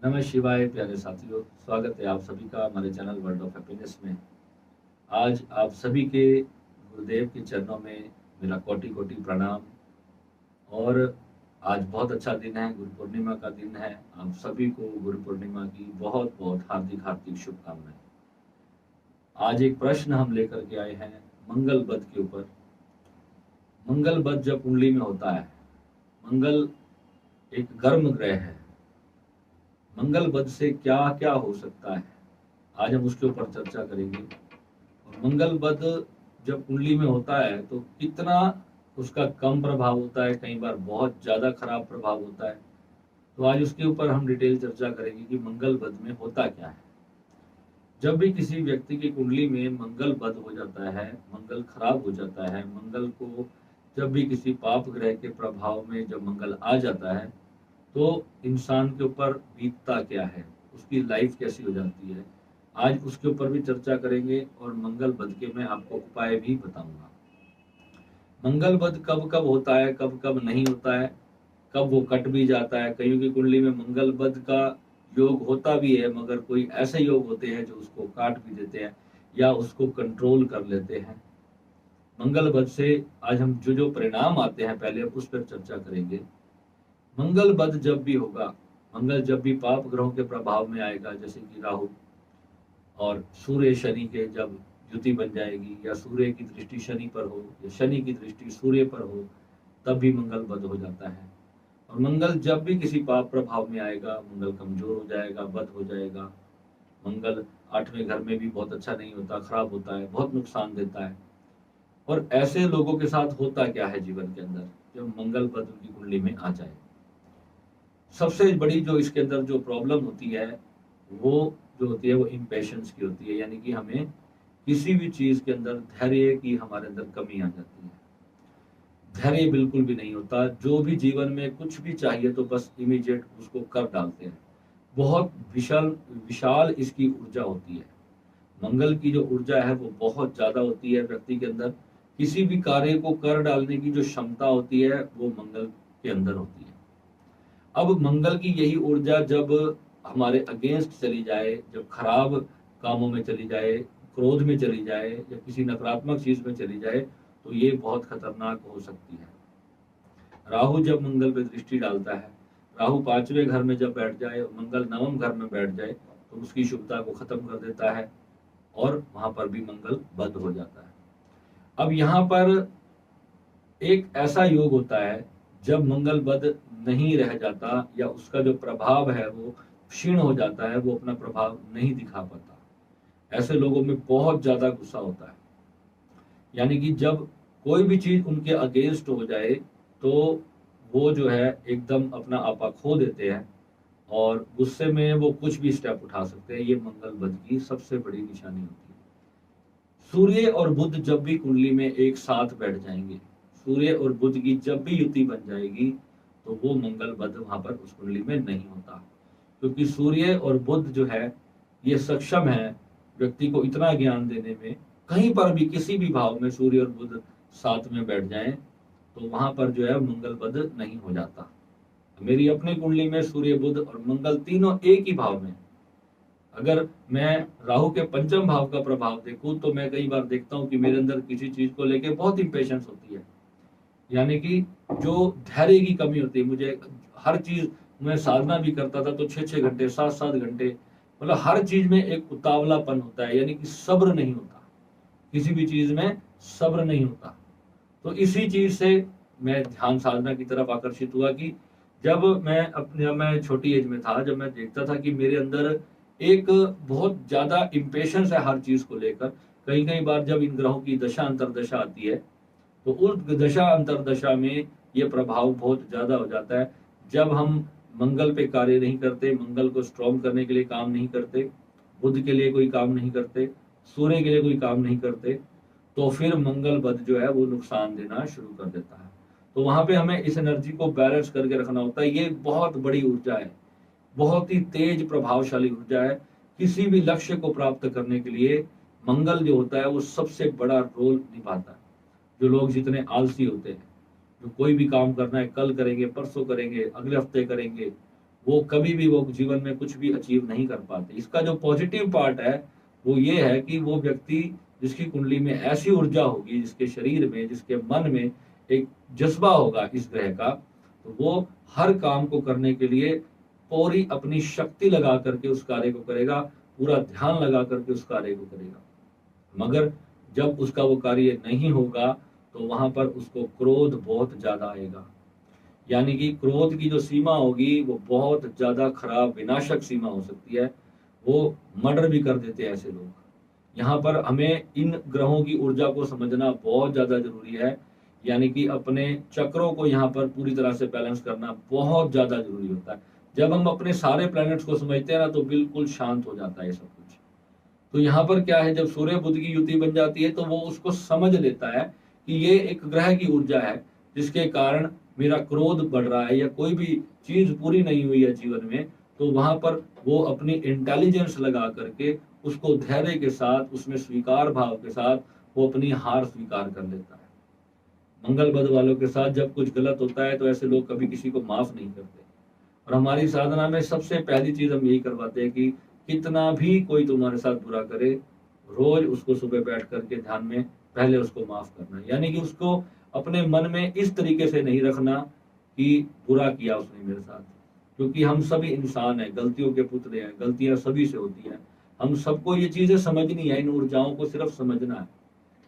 नमः शिवाय प्यारे साथियों, स्वागत है आप सभी का हमारे चैनल वर्ल्ड ऑफ हैप्पीनेस में। आज आप सभी के गुरुदेव के चरणों में मेरा कोटि कोटि प्रणाम। और आज बहुत अच्छा दिन है, गुरु पूर्णिमा का दिन है। आप सभी को गुरु पूर्णिमा की बहुत बहुत हार्दिक हार्दिक शुभकामनाएं। आज एक प्रश्न हम लेकर के आए हैं मंगल बद के ऊपर। मंगल बद जब कुंडली में होता है, मंगल एक गर्म ग्रह है, मंगल बद से क्या क्या हो सकता है, आज हम उसके ऊपर चर्चा करेंगे। और मंगल बद जब कुंडली में होता है तो कितना उसका कम प्रभाव होता है, कई बार बहुत ज्यादा खराब प्रभाव होता है। तो आज उसके ऊपर हम डिटेल चर्चा करेंगे कि मंगल बद में होता क्या है। जब भी किसी व्यक्ति की कुंडली में मंगल बद हो जाता है, मंगल खराब हो जाता है, मंगल को जब भी किसी पाप ग्रह के प्रभाव में जब मंगल आ जाता है तो इंसान के ऊपर बीतता क्या है, उसकी लाइफ कैसी हो जाती है, आज उसके ऊपर भी चर्चा करेंगे। और मंगल बद के मैं आपको उपाय भी बताऊंगा। मंगल बद कब कब होता है, कब कब नहीं होता है, कब वो कट भी जाता है। कईयों की कुंडली में मंगल बद का योग होता भी है, मगर कोई ऐसे योग होते हैं जो उसको काट भी देते हैं या उसको कंट्रोल कर लेते हैं। मंगल बद से आज हम जो जो परिणाम आते हैं पहले उस पर चर्चा करेंगे। मंगल बद जब भी होगा, मंगल जब भी पाप ग्रहों के प्रभाव में आएगा, जैसे कि राहु और सूर्य शनि के जब युति बन जाएगी, या सूर्य की दृष्टि शनि पर हो या शनि की दृष्टि सूर्य पर हो, तब भी मंगल बद हो जाता है। और मंगल जब भी किसी पाप प्रभाव में आएगा, मंगल कमजोर हो जाएगा, बद हो जाएगा। मंगल आठवें घर में भी बहुत अच्छा नहीं होता, खराब होता है, बहुत नुकसान देता है। और ऐसे लोगों के साथ होता क्या है जीवन के अंदर जब मंगल बद उनकी कुंडली में आ जाए। सबसे बड़ी जो इसके अंदर जो प्रॉब्लम होती है, वो जो होती है वो इम्पेशंस की होती है, यानी कि हमें किसी भी चीज के अंदर धैर्य की हमारे अंदर कमी आ जाती है। धैर्य बिल्कुल भी नहीं होता, जो भी जीवन में कुछ भी चाहिए तो बस इमीडिएट उसको कर डालते हैं। बहुत विशाल विशाल इसकी ऊर्जा होती है। मंगल की जो ऊर्जा है वो बहुत ज्यादा होती है व्यक्ति के अंदर। किसी भी कार्य को कर डालने की जो क्षमता होती है वो मंगल के अंदर होती है। अब मंगल की यही ऊर्जा जब हमारे अगेंस्ट चली जाए, जब खराब कामों में चली जाए, क्रोध में चली जाए या किसी नकारात्मक चीज में चली जाए, तो ये बहुत खतरनाक हो सकती है। राहु जब मंगल पे दृष्टि डालता है, राहु पांचवें घर में जब बैठ जाए और मंगल नवम घर में बैठ जाए, तो उसकी शुभता को खत्म कर देता है और वहां पर भी मंगल बद हो जाता है। अब यहाँ पर एक ऐसा योग होता है जब मंगल बद नहीं रह जाता या उसका जो प्रभाव है वो क्षीण हो जाता है, वो अपना प्रभाव नहीं दिखा पाता। ऐसे लोगों में बहुत ज्यादा गुस्सा होता है, यानी कि जब कोई भी चीज उनके अगेंस्ट हो जाए तो वो जो है एकदम अपना आपा खो देते हैं और गुस्से में वो कुछ भी स्टेप उठा सकते हैं। ये मंगल बद की सबसे बड़ी निशानी होती है। सूर्य और बुध जब भी कुंडली में एक साथ बैठ जाएंगे, सूर्य और बुध की जब भी युति बन जाएगी, तो वो मंगल बद वहां पर उस कुंडली में नहीं होता। क्योंकि सूर्य और बुध जो है ये सक्षम है व्यक्ति को इतना ज्ञान देने में। कहीं पर भी किसी भी भाव में सूर्य और बुध साथ में बैठ जाएं तो वहां पर जो है मंगल बद नहीं हो जाता। मेरी अपनी कुंडली में सूर्य बुध और मंगल तीनों एक ही भाव में। अगर मैं राहु के पंचम भाव का प्रभाव देखूं तो मैं कई बार देखता हूं कि मेरे अंदर किसी चीज को लेके बहुत इंपेशेंस होती है, यानी कि जो धैर्य की कमी होती है। मुझे हर चीज, मैं साधना भी करता था तो 6-6 घंटे 7-7 घंटे, मतलब हर चीज में एक उतावलापन होता है, यानी कि सब्र नहीं होता, किसी भी चीज में सब्र नहीं होता। तो इसी चीज से मैं ध्यान साधना की तरफ आकर्षित हुआ कि जब मैं छोटी एज में था, जब मैं देखता था कि मेरे अंदर एक बहुत ज्यादा इम्पेशंस है हर चीज को लेकर। कई कई बार जब इन ग्रहों की दशा अंतरदशा आती है तो उस दशा अंतरदशा में ये प्रभाव बहुत ज्यादा हो जाता है। जब हम मंगल पे कार्य नहीं करते, मंगल को स्ट्रॉन्ग करने के लिए काम नहीं करते, बुध के लिए कोई काम नहीं करते, सूर्य के लिए कोई काम नहीं करते, तो फिर मंगल बद जो है वो नुकसान देना शुरू कर देता है। तो वहां पे हमें इस एनर्जी को बैलेंस करके रखना होता है। ये बहुत बड़ी ऊर्जा है, बहुत ही तेज प्रभावशाली ऊर्जा है। किसी भी लक्ष्य को प्राप्त करने के लिए मंगल जो होता है वो सबसे बड़ा रोल निभाता है। जो लोग जितने आलसी होते हैं, जो कोई भी काम करना है कल करेंगे, परसों करेंगे, अगले हफ्ते करेंगे, वो कभी भी वो जीवन में कुछ भी अचीव नहीं कर पाते। इसका जो पॉजिटिव पार्ट है वो ये है कि वो व्यक्ति जिसकी कुंडली में ऐसी ऊर्जा होगी, जिसके शरीर में, जिसके मन में एक जज्बा होगा इस ग्रह का, तो वो हर काम को करने के लिए पूरी अपनी शक्ति लगा करके उस कार्य को करेगा, पूरा ध्यान लगा करके उस कार्य को करेगा। मगर जब उसका वो कार्य नहीं होगा तो वहां पर उसको क्रोध बहुत ज्यादा आएगा। यानी कि क्रोध की जो सीमा होगी वो बहुत ज्यादा खराब विनाशक सीमा हो सकती है। वो मर्डर भी कर देते हैं ऐसे लोग। यहाँ पर हमें इन ग्रहों की ऊर्जा को समझना बहुत ज्यादा जरूरी है। यानी कि अपने चक्रों को यहाँ पर पूरी तरह से बैलेंस करना बहुत ज्यादा जरूरी होता है। जब हम अपने सारे प्लैनेट्स को समझते हैं ना तो बिल्कुल शांत हो जाता है सब कुछ। तो यहाँ पर क्या है, जब सूर्य बुध की युति बन जाती है तो वो उसको समझ लेता है कि ये एक ग्रह की ऊर्जा है जिसके कारण मेरा क्रोध बढ़ रहा है या कोई भी चीज पूरी नहीं हुई है जीवन में। तो वहां पर वो अपनी इंटेलिजेंस लगा करके उसको धैर्य के साथ, उसमें स्वीकार भाव के साथ वो अपनी हार स्वीकार कर लेता है। मंगल बद वालों के साथ जब कुछ गलत होता है तो ऐसे लोग कभी किसी को माफ नहीं करते। और हमारी साधना में सबसे पहली चीज हम यही करवाते हैं कि कितना भी कोई तुम्हारे साथ बुरा करे, रोज उसको सुबह बैठ करके ध्यान में पहले उसको माफ करना। यानी कि उसको अपने मन में इस तरीके से नहीं रखना कि बुरा किया उसने मेरे साथ, क्योंकि हम सभी इंसान हैं, गलतियों के पुतले हैं, गलतियां सभी से होती हैं। हम सबको ये चीजें समझनी है, इन ऊर्जाओं को सिर्फ समझना है।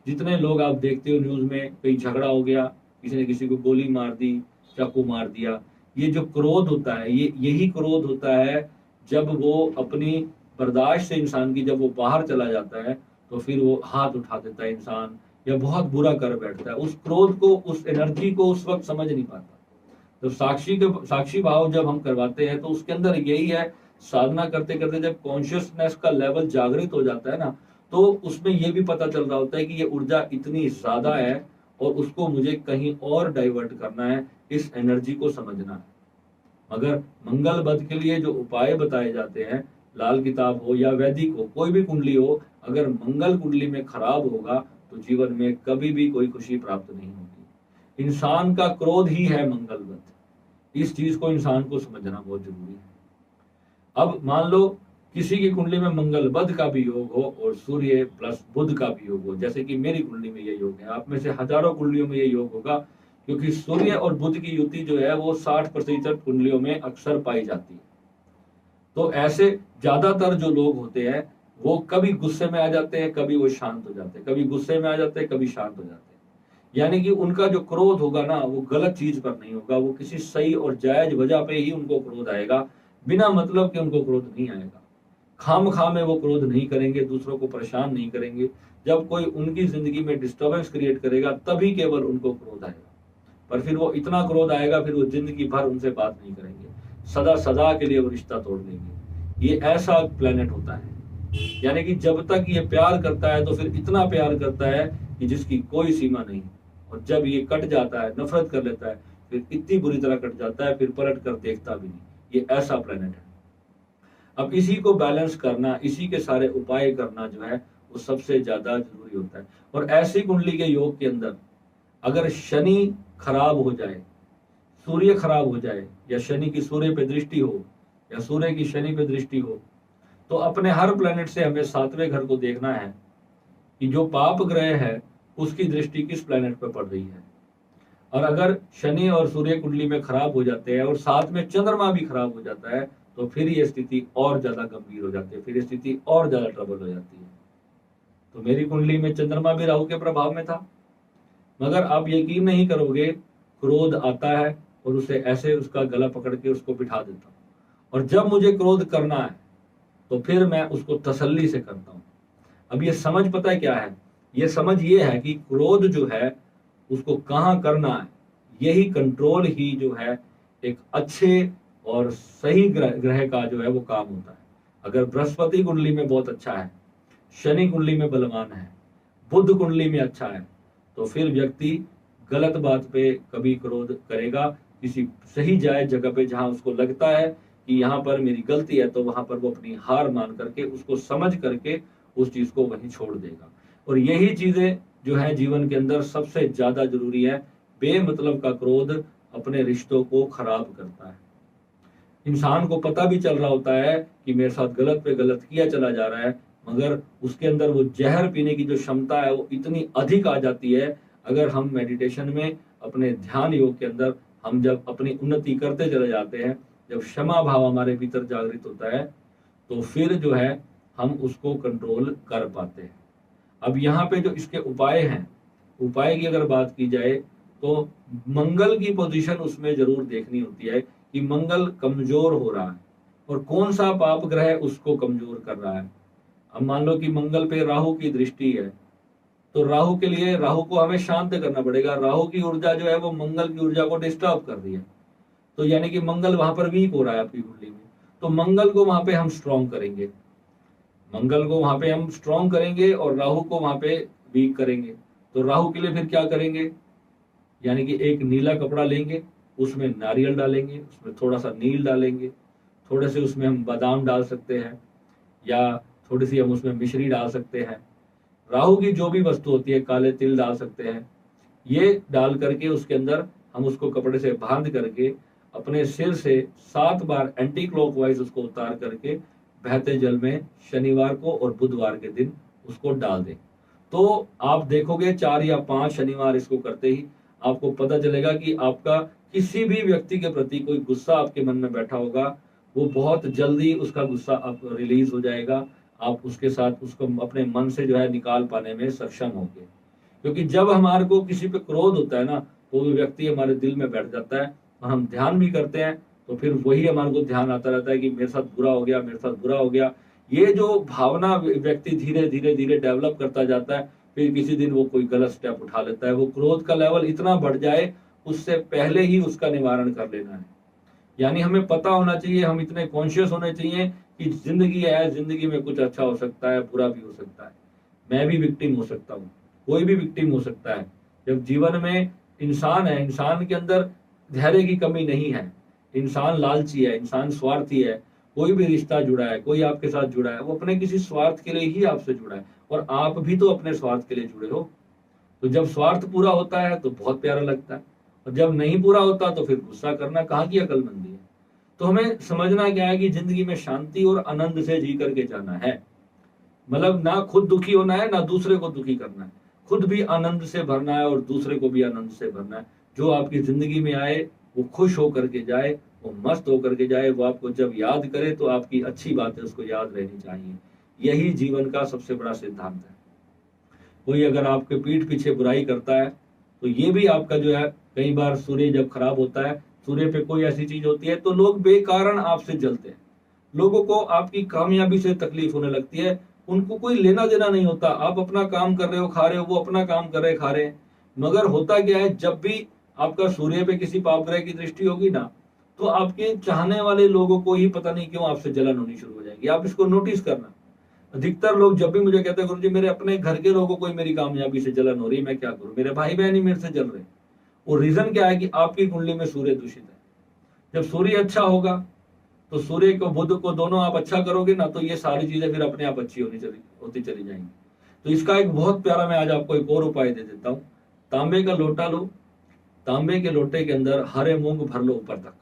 जितने लोग आप देखते हो न्यूज में, कहीं झगड़ा हो गया, किसी ने किसी को गोली मार दी, चाकू मार दिया, ये जो क्रोध होता है, ये यही क्रोध होता है। जब वो अपनी बर्दाश्त से इंसान की जब वो बाहर चला जाता है तो फिर वो हाथ उठा देता है इंसान या बहुत बुरा कर बैठता है। उस क्रोध को, उस एनर्जी को उस वक्त समझ नहीं पाता। तो साक्षी भाव जब हम करवाते हैं तो उसके अंदर यही है, साधना करते करते जब कॉन्शियसनेस का लेवल जागृत हो जाता है ना, तो उसमें ये भी पता चल रहा होता है कि ये ऊर्जा इतनी ज्यादा है और उसको मुझे कहीं और डाइवर्ट करना है, इस एनर्जी को समझना है। मगर मंगल बद के लिए जो उपाय बताए जाते हैं, लाल किताब हो या वैदिक हो, कोई भी कुंडली हो, अगर मंगल कुंडली में खराब होगा तो जीवन में कभी भी कोई खुशी प्राप्त नहीं होगी। इंसान का क्रोध ही है मंगल बद। इस चीज को इंसान को समझना बहुत जरूरी है। अब मान लो किसी की कुंडली में मंगल बद का भी योग हो और सूर्य प्लस बुध का भी योग हो, जैसे कि मेरी कुंडली में ये योग है, आप में से हजारों कुंडलियों में ये योग होगा, क्योंकि सूर्य और बुध की युति जो है वो 60% कुंडलियों में अक्सर पाई जाती है। तो ऐसे ज्यादातर जो लोग होते हैं वो कभी गुस्से में आ जाते हैं, कभी वो शांत हो जाते हैं, कभी गुस्से में आ जाते हैं, कभी शांत हो जाते हैं। यानी कि उनका जो क्रोध होगा ना वो गलत चीज पर नहीं होगा, वो किसी सही और जायज वजह पे ही उनको क्रोध आएगा, बिना मतलब के उनको क्रोध नहीं आएगा। खाम खा में वो क्रोध नहीं करेंगे, दूसरों को परेशान नहीं करेंगे। जब कोई उनकी जिंदगी में डिस्टर्बेंस क्रिएट करेगा तभी केवल उनको क्रोध आएगा। पर फिर वो इतना क्रोध आएगा फिर वो जिंदगी भर उनसे बात नहीं करेंगे, सदा सदा के लिए वो रिश्ता तोड़ देंगे। ये ऐसा प्लेनेट होता है। यानी कि जब तक ये प्यार करता है तो फिर इतना प्यार करता है कि जिसकी कोई सीमा नहीं, और जब ये कट जाता है, नफरत कर लेता है, फिर इतनी बुरी तरह कट जाता है फिर पलट कर देखता भी नहीं। ये ऐसा प्लेनेट है। अब इसी को बैलेंस करना, इसी के सारे उपाय करना जो है वो सबसे ज्यादा जरूरी होता है। और ऐसी कुंडली के योग के अंदर अगर शनि खराब हो जाए, सूर्य खराब हो जाए, या शनि की सूर्य पे दृष्टि हो या सूर्य की शनि पे दृष्टि हो, तो अपने हर प्लेनेट से हमें 7वें घर को देखना है कि जो पाप ग्रह है उसकी दृष्टि किस प्लेनेट पे पड़ रही है। और अगर शनि और सूर्य कुंडली में खराब हो जाते हैं और साथ में चंद्रमा भी खराब हो जाता है तो फिर ये स्थिति और ज्यादा गंभीर हो जाती है, फिर ये स्थिति और ज्यादा ट्रबल हो जाती है। तो मेरी कुंडली में चंद्रमा भी राहु के प्रभाव में था, मगर आप यकीन नहीं करोगे, क्रोध आता है और उसे ऐसे उसका गला पकड़ के उसको बिठा देता हूँ। और जब मुझे क्रोध करना है तो फिर मैं उसको तसल्ली से करता हूँ। अब ये समझ पता है क्या है, ये समझ ये है कि क्रोध जो है उसको कहाँ करना है, यही कंट्रोल ही जो है एक अच्छे और सही ग्रह का जो है वो काम होता है। अगर बृहस्पति कुंडली में बहुत अच्छा है, शनि कुंडली में बलवान है, बुध कुंडली में अच्छा है, तो फिर व्यक्ति गलत बात पे कभी क्रोध करेगा। किसी सही जायज जगह पे जहां उसको लगता है कि यहाँ पर मेरी गलती है तो वहां पर वो अपनी हार मान करके, उसको समझ करके उस चीज को वहीं छोड़ देगा। और यही चीजें जो है जीवन के अंदर सबसे ज्यादा जरूरी है। बेमतलब का क्रोध अपने रिश्तों को खराब करता है। इंसान को पता भी चल रहा होता है कि मेरे साथ गलत पे गलत किया चला जा रहा है, मगर उसके अंदर वो जहर पीने की जो क्षमता है वो इतनी अधिक आ जाती है। अगर हम मेडिटेशन में, अपने ध्यान योग के अंदर हम जब अपनी उन्नति करते चले जाते हैं, जब क्षमा भाव हमारे भीतर जागृत होता है, तो फिर जो है हम उसको कंट्रोल कर पाते हैं। अब यहाँ पे जो इसके उपाय हैं, उपाय की अगर बात की जाए तो मंगल की पोजीशन उसमें जरूर देखनी होती है कि मंगल कमजोर हो रहा है और कौन सा पाप ग्रह उसको कमजोर कर रहा है। अब मान लो कि मंगल पे राहु की दृष्टि है, तो राहु के लिए राहु को हमें शांत करना पड़ेगा। राहु की ऊर्जा जो है वो मंगल की ऊर्जा को डिस्टर्ब कर रही है, तो यानी कि मंगल वहां पर वीक हो रहा है आपकी कुंडली में। तो मंगल को वहां पे हम स्ट्रॉन्ग करेंगे, मंगल को वहां पे हम स्ट्रॉन्ग करेंगे और राहु को वहां पे वीक करेंगे। तो राहु के लिए फिर क्या करेंगे, यानी कि एक नीला कपड़ा लेंगे, उसमें नारियल डालेंगे, उसमें थोड़ा सा नील डालेंगे, थोड़े से उसमें हम बादाम डाल सकते हैं या थोड़ी सी हम उसमें मिश्री डाल सकते हैं। राहु की जो भी वस्तु होती है, काले तिल डाल सकते हैं। ये डाल करके उसके अंदर हम उसको कपड़े से बांध करके अपने सिर से 7 बार एंटी क्लॉकवाइज उसको उतार करके बहते जल में शनिवार को और बुधवार के दिन उसको डाल दें। तो आप देखोगे 4 या 5 शनिवार इसको करते ही आपको पता चलेगा कि आपका किसी भी व्यक्ति के प्रति कोई गुस्सा आपके मन में बैठा होगा, वो बहुत जल्दी उसका गुस्सा आप रिलीज हो जाएगा। आप उसके साथ उसको अपने मन से जो है निकाल पाने में सक्षम होंगे। क्योंकि जब हमारे को किसी पे क्रोध होता है ना, तो वो व्यक्ति हमारे दिल में बैठ जाता है और हम ध्यान भी करते हैं तो फिर वही हमारे को ध्यान आता रहता है कि मेरे साथ बुरा हो गया, मेरे साथ बुरा हो गया। ये जो भावना व्यक्ति धीरे धीरे धीरे डेवलप करता जाता है, फिर किसी दिन वो कोई गलत स्टेप उठा लेता है। वो क्रोध का लेवल इतना बढ़ जाए, उससे पहले ही उसका निवारण कर लेना है। यानी हमें पता होना चाहिए, हम इतने कॉन्शियस होने चाहिए कि जिंदगी है, जिंदगी में कुछ अच्छा हो सकता है, बुरा भी हो सकता है। मैं भी विक्टिम हो सकता हूँ, कोई भी विक्टिम हो सकता है। जब जीवन में इंसान है, इंसान के अंदर धैर्य की कमी नहीं है। इंसान लालची है, इंसान स्वार्थी है। कोई भी रिश्ता जुड़ा है, कोई आपके साथ जुड़ा है, वो अपने किसी स्वार्थ के लिए ही आपसे जुड़ा है और आप भी तो अपने स्वार्थ के लिए जुड़े हो। तो जब स्वार्थ पूरा होता है तो बहुत प्यारा लगता है, और जब नहीं पूरा होता तो फिर गुस्सा करना कहाँ की अकलमंदी है। तो हमें समझना क्या है कि जिंदगी में शांति और आनंद से जी करके जाना है। मतलब ना खुद दुखी होना है, ना दूसरे को दुखी करना है। खुद भी आनंद से भरना है और दूसरे को भी आनंद से भरना है। जो आपकी जिंदगी में आए वो खुश होकर के जाए, वो मस्त होकर के जाए। वो आपको जब याद करे तो आपकी अच्छी बातें उसको याद रहनी चाहिए। यही जीवन का सबसे बड़ा सिद्धांत है। कोई अगर आपके पीठ पीछे बुराई करता है तो ये भी आपका जो है, कई बार सूर्य जब खराब होता है, सूर्य पे कोई ऐसी चीज होती है तो लोग बेकारण आपसे जलते हैं। लोगों को आपकी कामयाबी से तकलीफ होने लगती है, उनको कोई लेना देना नहीं होता। आप अपना काम कर रहे हो, खा रहे हो, वो अपना काम कर रहे खा रहे हैं। मगर होता क्या है, जब भी आपका सूर्य पे किसी पाप ग्रह की दृष्टि होगी ना, तो आपके चाहने वाले लोगों को ही पता नहीं क्यों आपसे जलन होनी शुरू हो जाएगी। आप इसको नोटिस करना। अधिकतर लोग जब भी मुझे कहते हैं गुरुजी मेरे अपने घर के लोगों को ही मेरी कामयाबी से जलन हो रही है, मैं क्या करूं, मेरे भाई बहन ही मेरे से जल रहे। और रीजन क्या है कि आपकी कुंडली में सूर्य दूषित है। जब सूर्य अच्छा होगा तो सूर्य को बुध को दोनों आप अच्छा करोगे ना, तो ये सारी चीजें फिर अपने आप अच्छी होती चली जाएंगी। तो इसका एक बहुत प्यारा मैं आज आपको एक और उपाय दे देता हूँ। तांबे का लोटा लो, तांबे के लोटे के अंदर हरे मूंग भर लो ऊपर तक।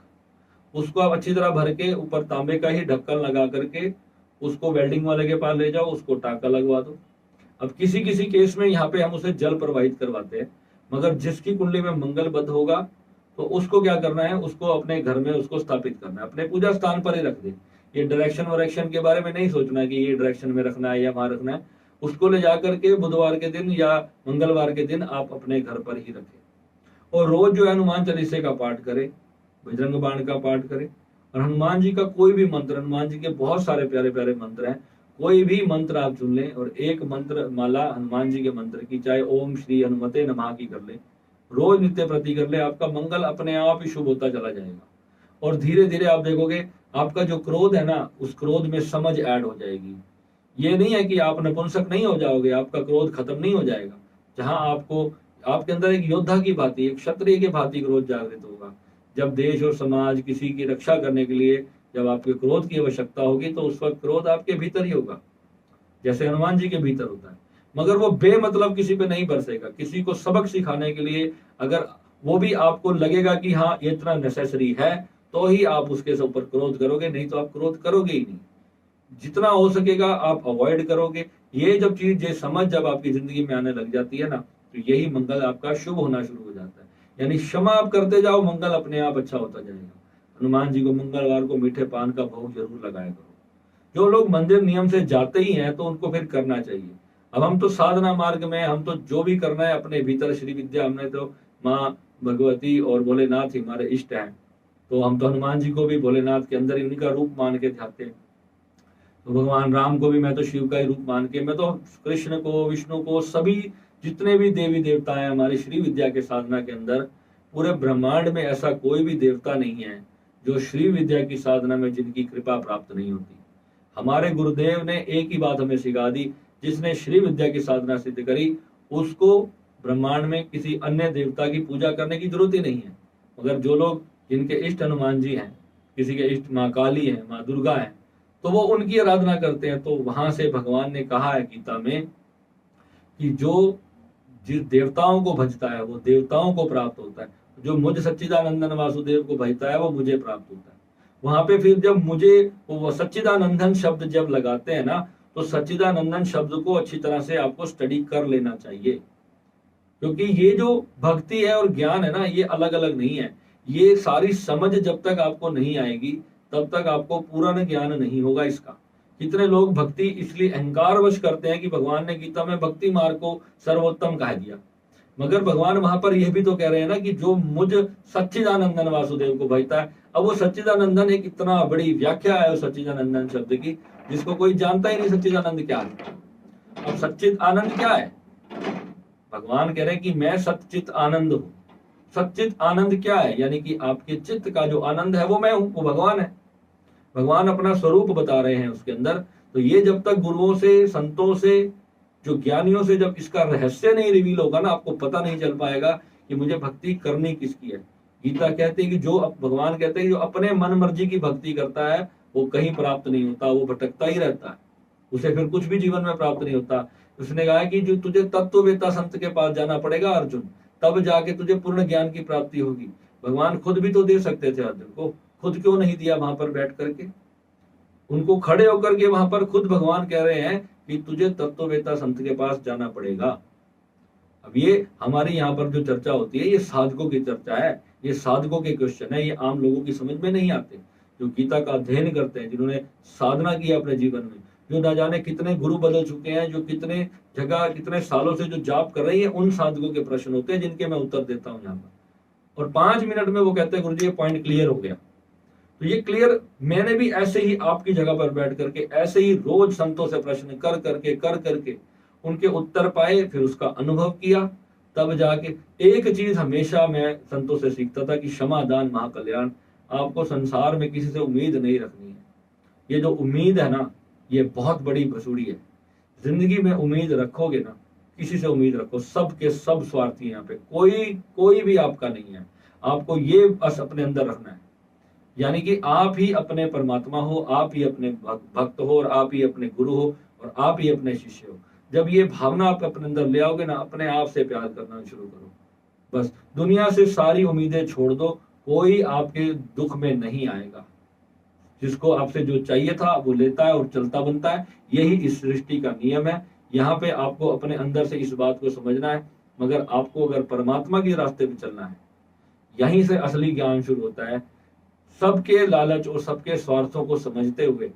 उसको आप अच्छी तरह भर के ऊपर तांबे का ही ढक्कन लगा करके उसको वेल्डिंग वाले के पास ले जाओ, उसको टाका लगवा दो। अब किसी किसी केस में यहाँ पे हम उसे जल प्रवाहित करवाते हैं, मगर जिसकी कुंडली में मंगल बद्ध होगा तो उसको क्या करना है, उसको अपने घर में उसको स्थापित करना है, अपने पूजा स्थान पर ही रख दे। ये डायरेक्शन वायरेक्शन के बारे में नहीं सोचना है कि ये डायरेक्शन में रखना है या वहां रखना है। उसको ले जाकर के बुधवार के दिन या मंगलवार के दिन आप अपने घर पर ही रखें और रोज जो है हनुमान चालीसे का पाठ करें, बजरंग बाण का पाठ करें और हनुमान जी का कोई भी मंत्र, हनुमान जी के बहुत सारे प्यारे प्यारे मंत्र हैं, कोई भी मंत्र आप चुन लें और एक मंत्र माला हनुमान जी के मंत्र की, चाहे ओम श्री हनुमते नमः की कर ले, रोज नित्य प्रति कर ले। आपका मंगल अपने आप ही शुभ होता चला जाएगा और धीरे धीरे आप देखोगे आपका जो क्रोध है ना, उस क्रोध में समझ ऐड हो जाएगी। ये नहीं है कि आप नपुंसक नहीं हो जाओगे, आपका क्रोध खत्म नहीं हो जाएगा। जहां आपको आपके अंदर एक योद्धा की भांति, एक क्षत्रिय की भांति क्रोध जागृत होगा। जब देश और समाज किसी की रक्षा करने के लिए जब आपके क्रोध की आवश्यकता होगी तो उस वक्त क्रोध आपके भीतर ही होगा, जैसे हनुमान जी के भीतर होता है। मगर वो बेमतलब किसी पे नहीं बरसेगा। किसी को सबक सिखाने के लिए अगर वो भी आपको लगेगा कि हाँ ये इतना नेसेसरी है, तो ही आप उसके ऊपर क्रोध करोगे, नहीं तो आप क्रोध करोगे ही नहीं। जितना हो सकेगा आप अवॉइड करोगे। ये जब चीज, ये समझ जब आपकी जिंदगी में आने लग जाती है ना, तो यही मंगल आपका शुभ होना शुरू हो जाता है। यानी क्षमा आप करते जाओ, मंगल अपने आप अच्छा होता जाएगा। हनुमान जी को मंगलवार को मीठे पान का भोग जरूर लगाया करो। जो लोग मंदिर नियम से जाते ही हैं तो उनको फिर करना चाहिए। अब हम तो साधना मार्ग में, हम तो जो भी करना है अपने भीतर श्री विद्या, हमने तो माँ भगवती और भोलेनाथ ही हमारे इष्ट हैं, तो हम तो हनुमान जी को भी भोलेनाथ के अंदर उन्हीं का रूप मान के जाते हैं। तो भगवान राम को भी मैं तो शिव का ही रूप मान के, मैं तो कृष्ण को, विष्णु को, सभी जितने भी देवी देवता हैं हमारी श्री विद्या के साधना के अंदर, पूरे ब्रह्मांड में ऐसा कोई भी देवता नहीं है जो श्री विद्या की साधना में जिनकी कृपा प्राप्त नहीं होती। हमारे गुरुदेव ने एक ही बात हमें सिखा दी, जिसने श्री विद्या की साधना सिद्ध करी उसको ब्रह्मांड में किसी अन्य देवता की पूजा करने की जरूरत ही नहीं है। मगर जो लोग, जिनके इष्ट हनुमान जी हैं, किसी के इष्ट माँ काली है, माँ दुर्गा है, तो वो उनकी आराधना करते हैं। तो वहां से भगवान ने कहा है गीता में कि जो जिस देवताओं को भजता है वो देवताओं को प्राप्त होता है, जो मुझ सच्चिदानंदन वासुदेव को भजता है वो मुझे प्राप्त होता है। वहां पे फिर जब मुझे वो सच्चिदानंदन शब्द जब लगाते हैं ना, तो सच्चिदानंदन शब्द को अच्छी तरह से आपको स्टडी कर लेना चाहिए, क्योंकि ये जो भक्ति है और ज्ञान है ना, ये अलग अलग नहीं है। ये सारी समझ जब तक आपको नहीं आएगी तब तक आपको पूर्ण ज्ञान नहीं होगा इसका। कितने लोग भक्ति इसलिए अहंकारवश करते हैं कि भगवान ने गीता में भक्ति मार्ग को सर्वोत्तम कह दिया, मगर भगवान वहां पर यह भी तो कह रहे हैं ना कि जो मुझ सच्चिदानंदन वासुदेव को भजता है। अब वो सच्चिदानंदन एक इतना बड़ी व्याख्या है उस सच्चिदानंदन शब्द की, जिसको कोई जानता ही नहीं सच्चिदानंद क्या है। अब सच्चिद आनंद क्या है? भगवान कह रहे हैं कि मैं सच्चित आनंद हूं। सच्चित आनंद क्या है? यानी कि आपके चित्त का जो आनंद है वो मैं हूं, वो भगवान है। भगवान अपना स्वरूप बता रहे हैं उसके अंदर। तो ये जब तक गुरुओं से, संतों से, जो ज्ञानियों से जब इसका रहस्य नहीं रिवील होगा ना, आपको पता नहीं चल पाएगा कि मुझे भक्ति करनी किसकी है। गीता कहते हैं कि जो, भगवान कहते हैं जो अपने मन मर्जी की भक्ति करता है वो कहीं प्राप्त नहीं होता, वो भटकता ही रहता है, उसे फिर कुछ भी जीवन में प्राप्त नहीं होता। उसने कहा कि जो तुझे तत्ववेता संत के पास जाना पड़ेगा अर्जुन, तब जाके तुझे पूर्ण ज्ञान की प्राप्ति होगी। भगवान खुद भी तो दे सकते थे अर्जुन को, खुद क्यों नहीं दिया वहां पर बैठ करके? उनको खड़े होकर के वहां पर खुद भगवान कह रहे हैं कि तुझे तत्ववेता संत के पास जाना पड़ेगा। अब ये हमारी यहाँ पर जो चर्चा होती है ये साधकों की चर्चा है, ये साधकों के क्वेश्चन है, ये आम लोगों की समझ में नहीं आते। जो गीता का अध्ययन करते हैं, जिन्होंने साधना की अपने जीवन में, जो ना जाने कितने गुरु बदल चुके हैं, जो कितने जगह कितने सालों से जो जाप कर रही है, उन साधकों के प्रश्न होते हैं जिनके मैं उत्तर देता हूँ यहाँ पर। और 5 मिनट में वो कहते हैं गुरुजी ये पॉइंट क्लियर हो गया। तो ये क्लियर मैंने भी ऐसे ही आपकी जगह पर बैठ करके ऐसे ही रोज संतों से प्रश्न कर करके उनके उत्तर पाए, फिर उसका अनुभव किया, तब जाके एक चीज हमेशा मैं संतों से सीखता था कि क्षमा दान महाकल्याण। आपको संसार में किसी से उम्मीद नहीं रखनी है। ये जो उम्मीद है ना, ये बहुत बड़ी भसूड़ी है। जिंदगी में उम्मीद रखोगे ना, किसी से उम्मीद रखो, सबके सब स्वार्थी हैं यहाँ पे, कोई भी आपका नहीं है। आपको ये बस अपने अंदर रखना है, यानी कि आप ही अपने परमात्मा हो, आप ही अपने भक्त हो, और आप ही अपने गुरु हो, और आप ही अपने शिष्य हो। जब ये भावना आप अपने अंदर ले आओगे ना, अपने आप से प्यार करना शुरू करो। बस दुनिया से सारी उम्मीदें छोड़ दो, कोई आपके दुख में नहीं आएगा। जिसको आपसे जो चाहिए था वो लेता है और चलता बनता है। यही इस सृष्टि का नियम है। यहाँ पे आपको अपने अंदर से इस बात को समझना है। मगर आपको अगर परमात्मा के रास्ते पे चलना है, यहीं से असली ज्ञान शुरू होता है। सबके लालच और सबके स्वार्थों को समझते हुए,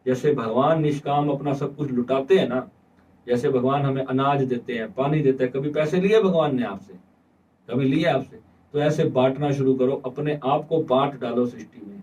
जैसे भगवान निष्काम अपना सब कुछ लुटाते हैं ना, जैसे भगवान हमें अनाज देते हैं, पानी देते हैं, कभी पैसे लिए भगवान ने आपसे? कभी लिए आपसे? तो ऐसे बांटना शुरू करो, अपने आप को बांट डालो सृष्टि में।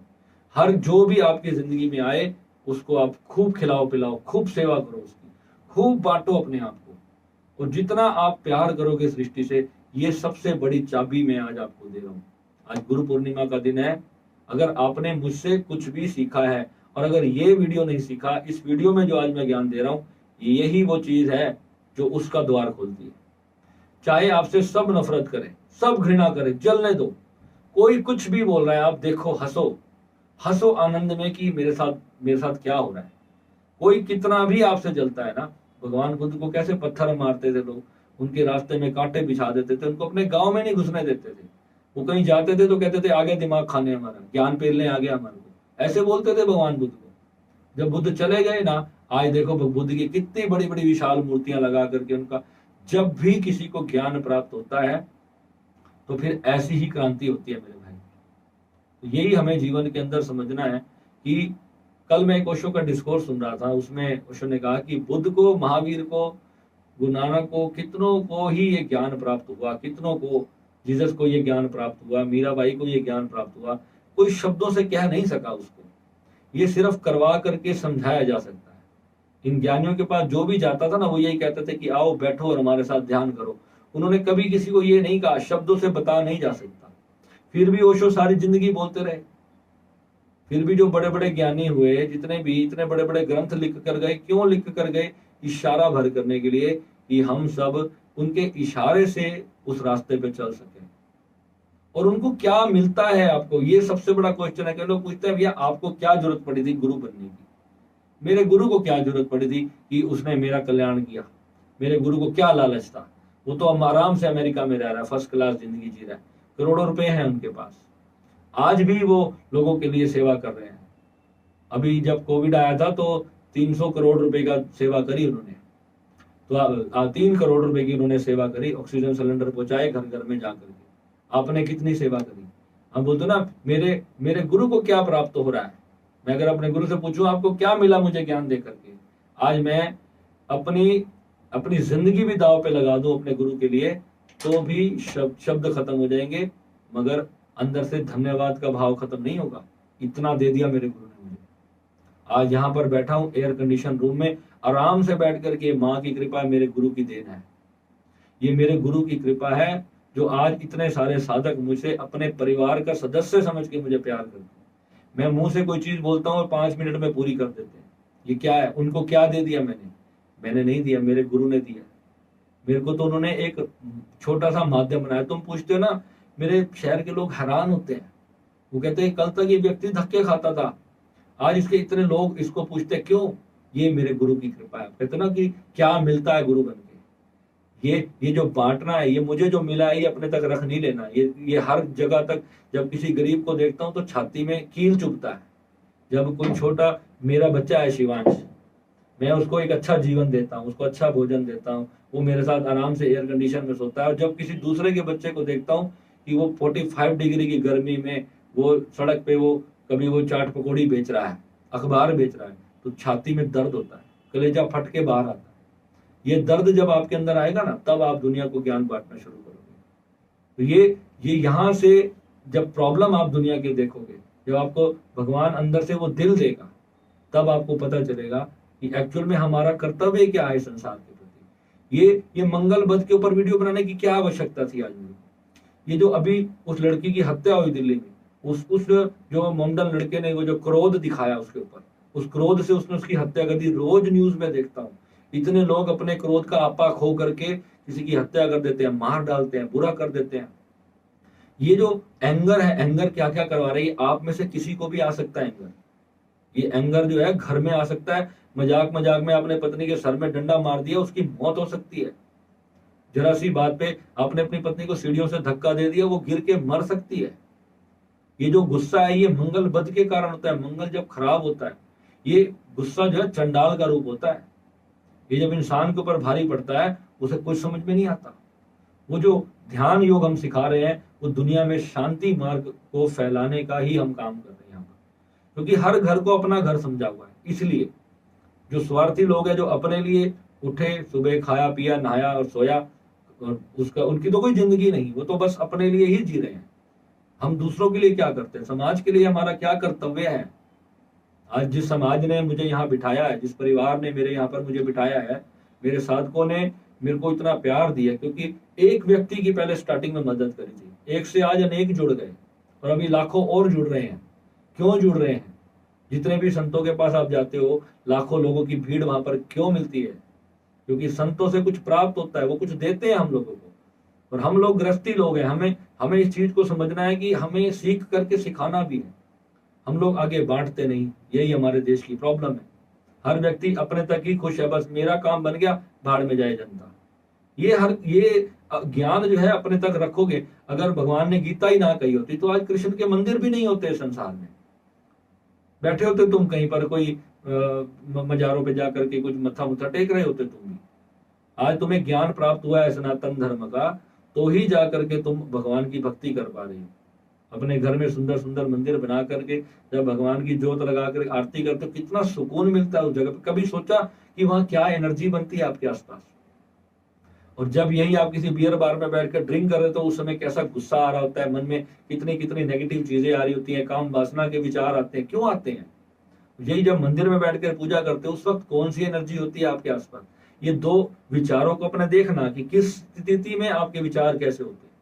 हर जो भी आपकी जिंदगी में आए उसको आप खूब खिलाओ पिलाओ, खूब सेवा करो उसकी, खूब बांटो अपने आप को। और जितना आप प्यार करोगे सृष्टि से, ये सबसे बड़ी चाबी मैं आज आपको दे रहा हूँ। आज गुरु पूर्णिमा का दिन है। अगर आपने मुझसे कुछ भी सीखा है, और अगर ये वीडियो नहीं सीखा, इस वीडियो में जो आज मैं ज्ञान दे रहा हूँ, यही वो चीज है जो उसका द्वार खोलती है। चाहे आपसे सब नफरत करें, सब घृणा करें, जलने दो, कोई कुछ भी बोल रहा है, आप देखो, हंसो, हंसो आनंद में कि मेरे साथ क्या हो रहा है। कोई कितना भी आपसे जलता है ना, भगवान खुद को कैसे पत्थर मारते थे लोग, उनके रास्ते में कांटे बिछा देते थे, उनको अपने गांव में नहीं घुसने देते थे। वो कहीं जाते थे तो कहते थे आ गया दिमाग खाने हमारा, ज्ञान पेलने आ गया हमारे को, ऐसे बोलते थे भगवान बुद्ध को। जब बुद्ध चले गए ना, आज देखो बुद्ध की कितनी बड़ी बड़ी विशाल मूर्तियां लगा करके उनका, जब भी किसी को ज्ञान प्राप्त होता है तो फिर ऐसी ही क्रांति होती है मेरे भाई। तो यही हमें जीवन के अंदर समझना है कि कल मैं एक ओशो का डिस्कोर्स सुन रहा था, उसमें ओशो ने कहा कि बुद्ध को, महावीर को, गुरु नानक को, कितनों को ही ये ज्ञान प्राप्त हुआ, कितनों को, जीसस को ये ज्ञान प्राप्त हुआ, मीराबाई को ये ज्ञान प्राप्त हुआ, कोई शब्दों से कह नहीं सका उसको, ये सिर्फ करवा करके समझाया जा सकता है। इन ज्ञानियों के पास जो भी जाता था ना, वो यही कहते थे कि आओ बैठो और हमारे साथ ध्यान करो। उन्होंने कभी किसी को ये नहीं कहा, शब्दों से बता नहीं जा सकता। फिर भी ओशो सारी जिंदगी बोलते रहे। फिर भी जो बड़े बड़े ज्ञानी हुए, जितने भी इतने बड़े बड़े ग्रंथ लिख कर गए, क्यों लिख कर गए? इशारा भर करने के लिए कि हम सब उनके इशारे से उस रास्ते पे चल सके। और उनको क्या मिलता है आपको, ये सबसे बड़ा क्वेश्चन है। कि लोग पूछते हैं भैया आपको क्या जरूरत पड़ी थी गुरु बनने की? मेरे गुरु को क्या जरूरत पड़ी थी कि उसने मेरा कल्याण किया? मेरे गुरु को क्या लालच था? वो तो आराम से अमेरिका में रह रहा है, फर्स्ट क्लास जिंदगी जी रहा है, करोड़ों रुपए हैं उनके पास, आज भी वो लोगों के लिए सेवा कर रहे हैं। अभी जब कोविड आया था तो 300 करोड़ रुपए का सेवा करी उन्होंने, तो 3 करोड़ रुपए की उन्होंने सेवा करी, ऑक्सीजन सिलेंडर पहुंचाए घर घर में जाकर के। आपने कितनी सेवा करी? हम बोलते ना मेरे गुरु को क्या प्राप्त हो रहा है। मैं अगर अपने गुरु से पूछूं आपको क्या मिला मुझे ज्ञान दे करके, आज मैं अपनी जिंदगी भी दांव पे लगा दूं अपने गुरु के लिए, तो भी शब्द खत्म हो जाएंगे, मगर अंदर से धन्यवाद का भाव खत्म नहीं होगा। इतना दे दिया मेरे गुरु ने मुझे। आज यहाँ पर बैठा हूँ एयर कंडीशन रूम में, आराम से बैठ करके, माँ की कृपा है, मेरे गुरु की देन है। ये मेरे गुरु की कृपा है जो आज इतने सारे साधक मुझे अपने परिवार का सदस्य समझ के मुझे प्यार करते हैं। मैं मुंह से कोई चीज बोलता हूँ और 5 मिनट में पूरी कर देते हैं। ये क्या है? उनको क्या दे दिया मैंने नहीं दिया, मेरे गुरु ने दिया। मेरे को तो उन्होंने एक छोटा सा माध्यम बनाया। तुम पूछते हो ना, मेरे शहर के लोग हैरान होते हैं, वो कहते हैं कल तक ये व्यक्ति धक्के खाता था, आज इसके इतने लोग इसको पूछते हैं क्यों? ये मेरे गुरु की कृपा है। कहते ना कि क्या मिलता है गुरु बन के, ये जो बांटना है, ये मुझे जो मिला है ये अपने तक रख नहीं लेना। ये हर जगह तक, जब किसी गरीब को देखता हूँ तो छाती में कील चुभता है। जब कोई छोटा, मेरा बच्चा है शिवांश, मैं उसको एक अच्छा जीवन देता हूँ, उसको अच्छा भोजन देता हूँ, वो मेरे साथ आराम से एयर कंडीशन में सोता है। और जब किसी दूसरे के बच्चे को देखता हूँ कि वो 45 डिग्री की गर्मी में वो सड़क पे, वो कभी वो चाट पकौड़ी बेच रहा है, अखबार बेच रहा है, तो छाती में दर्द होता है, कलेजा फट के बाहर आता है। ये दर्द जब आपके अंदर आएगा ना, तब आप दुनिया को ज्ञान बांटना शुरू करोगे। तो ये यहाँ से जब प्रॉब्लम आप दुनिया के देखोगे, जब आपको भगवान अंदर से वो दिल देगा, तब आपको पता चलेगा कि एक्चुअल में हमारा कर्तव्य क्या है संसार के प्रति। ये मंगल बध के ऊपर वीडियो बनाने की क्या आवश्यकता थी आज मेरे को? ये जो अभी उस लड़की की हत्या हुई दिल्ली में, उस जो मोमडन लड़के ने वो जो क्रोध दिखाया उसके ऊपर, उस क्रोध से उसने उसकी हत्या कर दी। रोज न्यूज में देखता हूँ इतने लोग अपने क्रोध का आपा खो करके किसी की हत्या कर देते हैं, मार डालते हैं, बुरा कर देते हैं। ये जो एंगर है, एंगर क्या क्या करवा रही है? आप में से किसी को भी आ सकता है एंगर। ये एंगर जो है घर में आ सकता है। मजाक मजाक में आपने पत्नी के सर में डंडा मार दिया, उसकी मौत हो सकती है। जरा सी बात पे आपने अपनी पत्नी को सीढ़ियों से धक्का दे दिया, वो गिर के मर सकती है। ये जो गुस्सा है, ये मंगल बध के कारण होता है। मंगल जब खराब होता है, ये गुस्सा जो है चंडाल का रूप होता है। ये जब इंसान के ऊपर भारी पड़ता है, उसे कुछ समझ में नहीं आता। वो जो ध्यान योग हम सिखा रहे हैं, वो दुनिया में शांति मार्ग को फैलाने का ही हम काम कर रहे हैं यहाँ पर। क्योंकि हर घर को अपना घर समझा हुआ है। इसलिए जो स्वार्थी लोग हैं, जो अपने लिए उठे, सुबह खाया पिया नहाया और सोया, और उनकी तो कोई जिंदगी नहीं, वो तो बस अपने लिए ही जी रहे हैं। हम दूसरों के लिए क्या करते हैं? समाज के लिए हमारा क्या कर्तव्य है? आज जिस समाज ने मुझे यहाँ बिठाया है, जिस परिवार ने मेरे यहाँ पर मुझे बिठाया है, मेरे साधकों ने मेरे को इतना प्यार दिया, क्योंकि एक व्यक्ति की पहले स्टार्टिंग में मदद करी थी। एक से आज अनेक जुड़ गए और अभी लाखों और जुड़ रहे हैं। क्यों जुड़ रहे हैं? जितने भी संतों के पास आप जाते हो, लाखों लोगों की भीड़ वहां पर क्यों मिलती है? क्योंकि संतों से कुछ प्राप्त होता है, वो कुछ देते हैं हम लोगों को। और हम लोग गृहस्थी लोग हैं, हमें इस चीज को समझना है कि हमें सीख करके सिखाना भी है। हम लोग आगे बांटते नहीं, यही हमारे देश की प्रॉब्लम है। हर व्यक्ति अपने तक ही खुश है, बस मेरा काम बन गया, भाड़ में जाए जनता। ये ज्ञान जो है अपने तक रखोगे। अगर भगवान ने गीता ही ना कही होती तो आज कृष्ण के मंदिर भी नहीं होते संसार में। बैठे होते तुम कहीं पर कोई मजारों पे जाकर के कुछ मत्था मुत्था टेक रहे होते तुम भी। आज तुम्हें ज्ञान प्राप्त हुआ है सनातन धर्म का, तो ही जा करके तुम भगवान की भक्ति कर पा रहे हो। अपने घर में सुंदर सुंदर मंदिर बना करके जब भगवान की जोत लगा कर आरती करते हो, कितना सुकून मिलता है उस जगह पे। कभी सोचा कि वहां क्या एनर्जी बनती है आपके आसपास? और जब यही आप किसी बियर बार में बैठकर ड्रिंक कर रहे हो तो उस समय कैसा गुस्सा आ रहा होता है, मन में कितनी कितनी नेगेटिव चीजें आ रही होती हैं, काम वासना के विचार आते हैं। क्यों आते हैं? यही जब मंदिर में बैठकर पूजा करते हो उस वक्त कौन सी एनर्जी होती है आपके आसपास? ये दो विचारों को अपने देखना कि किस स्थिति में आपके विचार कैसे होते हैं।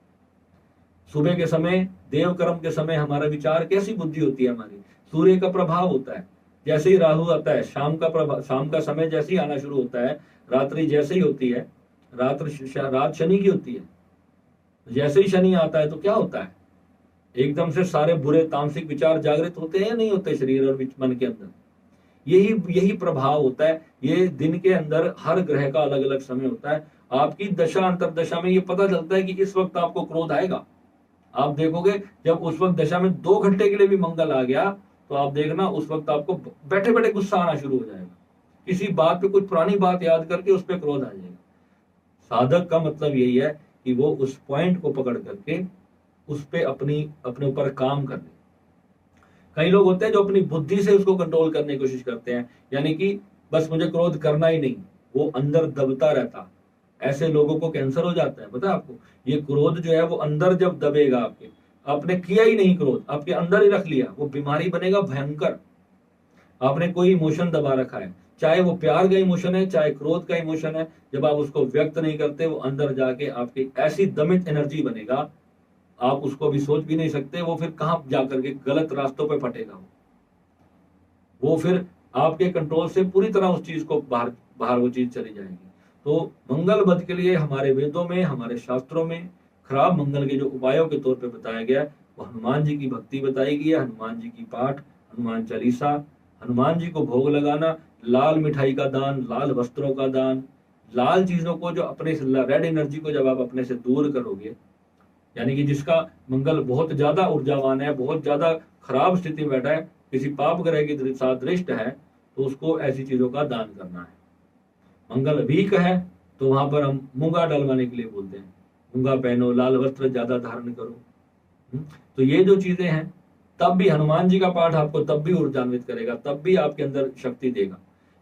सुबह के समय, देव कर्म के समय हमारा विचार कैसी बुद्धि होती है हमारी? सूर्य का प्रभाव होता है। जैसे ही राहु आता है, शाम का प्रभाव, शाम का समय जैसे ही आना शुरू होता है, रात्रि जैसे ही होती है, रात शनि की होती है। जैसे ही शनि आता है तो क्या होता है? एकदम से सारे बुरे तामसिक विचार जागृत होते हैं या नहीं होते शरीर और मन के अंदर? यही यही प्रभाव होता है। ये दिन के अंदर हर ग्रह का अलग अलग समय होता है। आपकी दशा अंतरदशा में ये पता चलता है कि इस वक्त आपको क्रोध आएगा। आप देखोगे जब उस वक्त दशा में 2 घंटे के लिए भी मंगल आ गया तो आप देखना उस वक्त आपको बैठे बैठे गुस्सा आना शुरू हो जाएगा। किसी बात पे, कुछ पुरानी बात याद करके उस पर क्रोध आ जाएगा। साधक का मतलब यही है कि वो उस पॉइंट को पकड़ करके उस पे अपने ऊपर काम करने। कई लोग होते हैं जो अपनी बुद्धि से उसको कंट्रोल करने की कोशिश करते हैं, यानी कि बस मुझे क्रोध करना ही नहीं, वो अंदर दबता रहता। ऐसे लोगों को कैंसर हो जाता है, पता है आपको? ये क्रोध जो है वो अंदर जब दबेगा, आपने किया ही नहीं क्रोध, आपके अंदर ही रख लिया, वो बीमारी बनेगा भयंकर। आपने कोई इमोशन दबा रखा है, चाहे वो प्यार का इमोशन है चाहे क्रोध का इमोशन है, जब आप उसको व्यक्त नहीं करते वो अंदर जाके आपकी ऐसी दमित एनर्जी बनेगा, आप उसको भी सोच भी नहीं सकते। वो फिर कहां जाकर के गलत रास्तों पे फटेगा। वो फिर आपके कंट्रोल से पूरी तरह उस चीज को बाहर बाहर वो चीज चली जाएगी। तो मंगल बध के लिए हमारे वेदों में, हमारे शास्त्रों में खराब मंगल के जो उपायों के तौर पे बताया गया है, वो हनुमान जी की भक्ति बताई गई है। हनुमान जी की पाठ, हनुमान चालीसा, हनुमान जी को भोग लगाना, लाल मिठाई का दान, लाल वस्त्रों का दान, लाल चीजों को जो अपने से, रेड एनर्जी को जब आप अपने से दूर करोगे, यानी कि जिसका मंगल बहुत ज्यादा ऊर्जावान है, बहुत ज्यादा खराब स्थिति में बैठा है, किसी पाप ग्रह के साथ दृष्ट है, तो उसको ऐसी चीजों का दान करना है। मंगल वीक है तो वहां पर हम मूंगा डलवाने के लिए बोलते हैं, मूंगा पहनो, लाल वस्त्र ज्यादा धारण करो। तो ये जो चीजें हैं, तब भी हनुमान जी का पाठ आपको तब भी ऊर्जान्वित करेगा, तब भी आपके अंदर शक्ति देगा।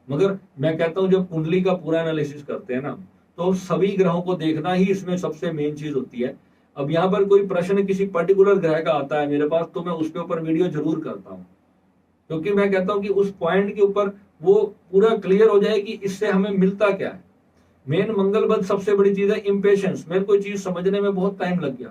मगर मैं कहता हूं जब कुंडली का पूरा एनालिसिस करते हैं ना, तो सभी ग्रहों को देखना ही इसमें सबसे मेन चीज होती है। अब यहाँ पर कोई प्रश्न किसी पर्टिकुलर ग्रह का आता है मेरे पास, तो मैं उसके ऊपर वीडियो जरूर करता हूँ, क्योंकि मैं कहता हूँ कि उस पॉइंट के ऊपर वो पूरा क्लियर हो जाए कि इससे हमें मिलता क्या है। मेन मंगल बद सबसे बड़ी चीज है इम्पेशंस। मेरे को चीज समझने में बहुत टाइम लग गया,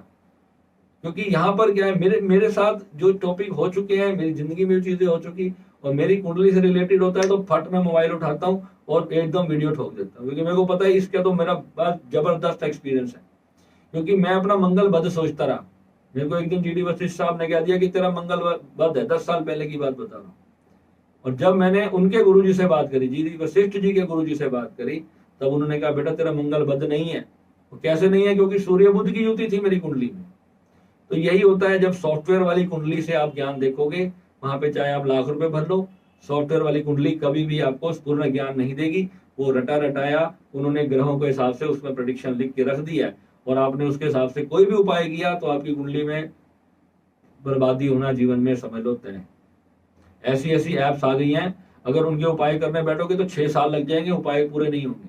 क्योंकि यहाँ पर क्या है, मेरे साथ जो टॉपिक हो चुके हैं, मेरी जिंदगी में जो चीजें हो चुकी और मेरी कुंडली से रिलेटेड होता है, तो फट मैं मोबाइल उठाता हूँ और एकदम वीडियो ठोक देता हूँ, क्योंकि मेरे को पता है इसका तो मेरा बहुत जबरदस्त एक्सपीरियंस है। क्योंकि मैं अपना मंगल बद सोचता रहा। मेरे को एक दिन जीडी वशिष्ठ साहब ने कह दिया कि तेरा मंगल बद है, 10 साल पहले की बात बता रहा हूँ। और जब मैंने उनके गुरुजी से बात करी, जीडी वशिष्ठ जी के गुरुजी से बात करी, तब उन्होंने कहा बेटा तेरा मंगल बद नहीं है। वो कैसे नहीं है? क्योंकि सूर्य बुध की युति थी मेरी कुंडली में। तो यही होता है, जब सॉफ्टवेयर वाली कुंडली से आप ज्ञान देखोगे, वहां पे चाहे आप लाख रुपए भर लो, सॉफ्टवेयर वाली कुंडली कभी भी आपको पूर्ण ज्ञान नहीं देगी। वो रटा रटाया उन्होंने ग्रहों के हिसाब से उसमें प्रेडिक्शन लिख के रख दिया है, और आपने उसके हिसाब से कोई भी उपाय किया तो आपकी कुंडली में बर्बादी होना जीवन में समझ लो तय है। ऐसी ऐसी एप्स आ गई हैं, अगर उनके उपाय करने बैठोगे तो 6 साल लग जाएंगे, उपाय पूरे नहीं होंगे।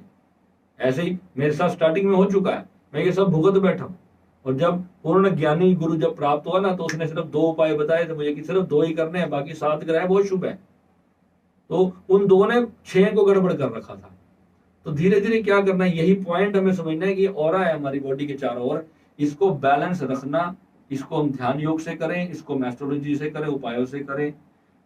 ऐसे ही मेरे साथ स्टार्टिंग में हो चुका है, मैं ये सब भुगत बैठा हूँ। और जब पूर्ण ज्ञानी गुरु जब प्राप्त हुआ ना, तो उसने सिर्फ 2 उपाय बताए थे मुझे कि सिर्फ 2 ही करने हैं, बाकी 7 ग्रह बहुत शुभ है। तो उन 2 ने 6 को गड़बड़ कर रखा था। तो धीरे धीरे क्या करना है, यही पॉइंट हमें समझना है कि ऑरा है हमारी बॉडी के चारों ओर, इसको बैलेंस रखना। इसको हम ध्यान योग से करें, इसको एस्ट्रोलॉजी से करें, उपायों से करें,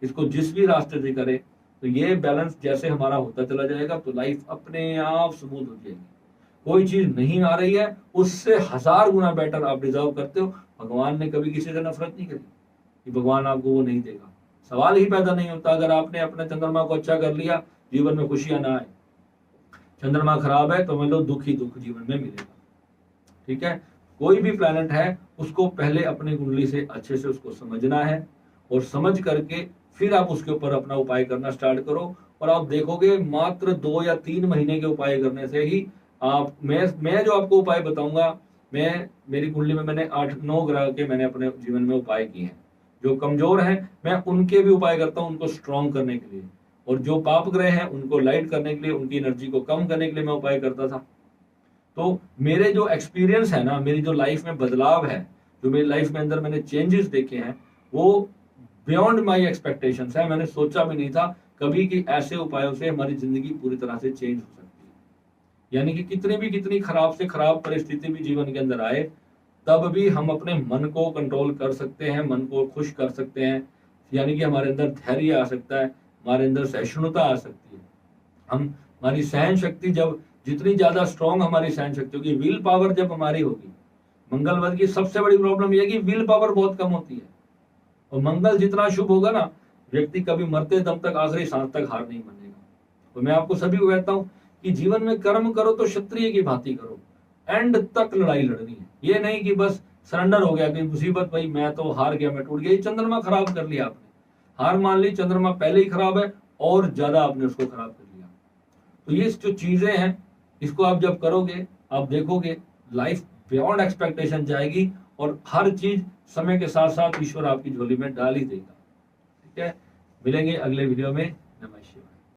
इसको जिस भी रास्ते से करें, तो ये बैलेंस जैसे हमारा होता चला जाएगा तो लाइफ अपने आप स्मूथ हो जाएगी। कोई चीज नहीं आ रही है, उससे 1000 गुना बेटर आप डिजर्व करते हो। भगवान ने कभी किसी से नफरत नहीं करी कि भगवान आपको वो नहीं देगा, सवाल ही पैदा नहीं होता। अगर आपने अपने चंद्रमा को अच्छा कर लिया, जीवन में खुशियां ना आए। चंद्रमा खराब है तो मतलब दुख ही दुख जीवन में मिलेगा। ठीक है, कोई भी प्लैनेट है उसको पहले अपनी कुंडली से अच्छे से उसको समझना है, और समझ करके फिर आप उसके ऊपर अपना उपाय करना स्टार्ट करो, और आप देखोगे मात्र 2 या 3 महीने के उपाय करने से ही आप, मैं जो आपको उपाय बताऊंगा, मैं मेरी कुंडली में मैंने 8-9 ग्रह के मैंने अपने जीवन में उपाय किए हैं। जो कमजोर हैं मैं उनके भी उपाय करता हूं, उनको स्ट्रॉन्ग करने के लिए, और जो पाप ग्रह हैं उनको लाइट करने के लिए, उनकी एनर्जी को कम करने के लिए मैं उपाय करता था। तो मेरे जो एक्सपीरियंस है ना, मेरी जो लाइफ में बदलाव है, जो मेरी लाइफ में अंदर मैंने चेंजेस देखे हैं, वो बियॉन्ड माई एक्सपेक्टेशंस है। मैंने सोचा भी नहीं था कभी कि ऐसे उपायों से हमारी जिंदगी पूरी तरह से चेंज हो सकती है। यानी कि कितनी खराब से खराब परिस्थिति भी जीवन के अंदर आए, तब भी हम अपने मन को कंट्रोल कर सकते हैं, मन को खुश कर सकते हैं। यानी कि हमारे अंदर धैर्य आ सकता है, हमारे अंदर सहिष्णुता आ सकती है। हम, हमारी सहन शक्ति जब, जितनी ज्यादा स्ट्रांग हमारी सहन शक्ति होगी, विल पावर जब हमारी होगी, मंगल वर्ग की सबसे बड़ी प्रॉब्लम यह है कि विल पावर बहुत कम होती है, और मंगल जितना शुभ होगा ना, व्यक्ति कभी मरते दम तक, आखिरी सांस तक हार नहीं मानेगा। तो मैं आपको सभी को कहता हूं कि जीवन में कर्म करो तो क्षत्रिय की भांति करो, एंड तक लड़ाई लड़नी है। ये नहीं कि बस सरेंडर हो गया कि मुसीबत भाई मैं तो हार गया, मैं टूट गया। चंद्रमा खराब कर लिया आपने, हार मान ली, चंद्रमा पहले ही खराब है और ज्यादा आपने उसको खराब कर लिया। तो ये जो चीजें हैं, इसको आप जब करोगे, आप देखोगे लाइफ बियॉन्ड एक्सपेक्टेशन जाएगी, और हर चीज समय के साथ साथ ईश्वर आपकी झोली में डाल ही देगा। ठीक है, मिलेंगे अगले वीडियो में।